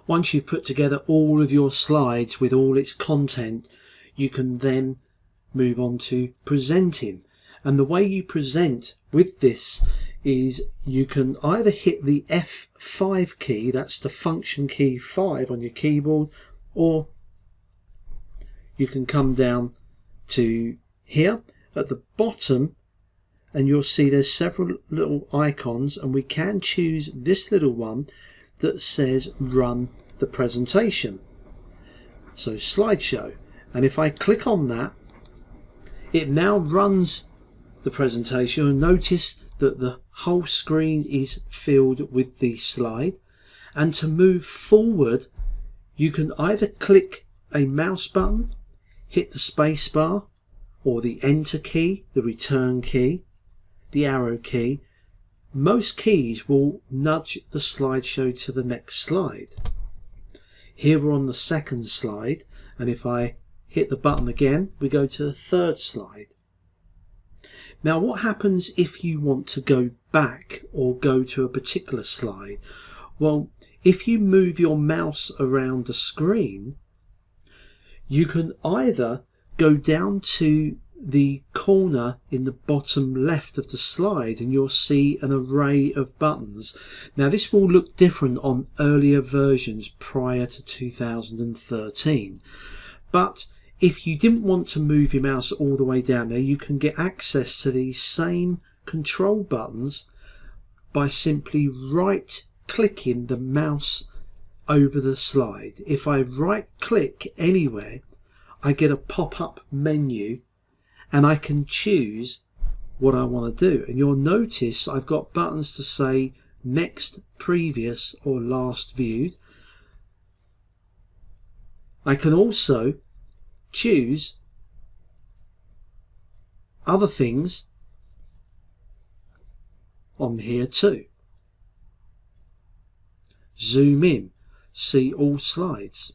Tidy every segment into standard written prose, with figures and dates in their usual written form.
Once you've put together all of your slides with all its content, you can then move on to presenting. And the way you present with this is you can either hit the F5 key, that's the function key 5 on your keyboard, or you can come down to here at the bottom and you'll see there's several little icons, and we can choose this little one that says run the presentation, so slideshow. And if I click on that, it now runs the presentation, and notice that the whole screen is filled with the slide. And to move forward, you can either click a mouse button, hit the space bar, or the enter key, the return key, the arrow key. Most keys will nudge the slideshow to the next slide. Here we're on the second slide, and if I hit the button again, we go to the third slide. Now what happens if you want to go back or go to a particular slide? Well, if you move your mouse around the screen, you can either go down to the corner in the bottom left of the slide and you'll see an array of buttons. Now this will look different on earlier versions prior to 2013, but if you didn't want to move your mouse all the way down there, you can get access to these same control buttons by simply right clicking the mouse over the slide. If I right click anywhere, I get a pop-up menu and I can choose what I want to do. And you'll notice I've got buttons to say next, previous, or last viewed. I can also choose other things on here too. Zoom in, see all slides.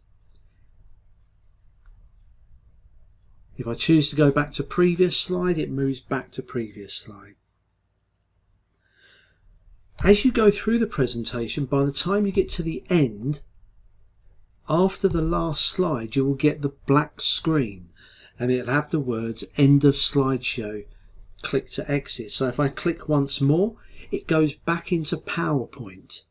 If I choose to go back to previous slide, it moves back to previous slide. As you go through the presentation, by the time you get to the end, after the last slide, you will get the black screen and it'll have the words end of slideshow, click to exit. So if I click once more, it goes back into PowerPoint.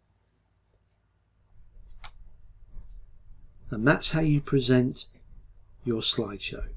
And that's how you present your slideshow.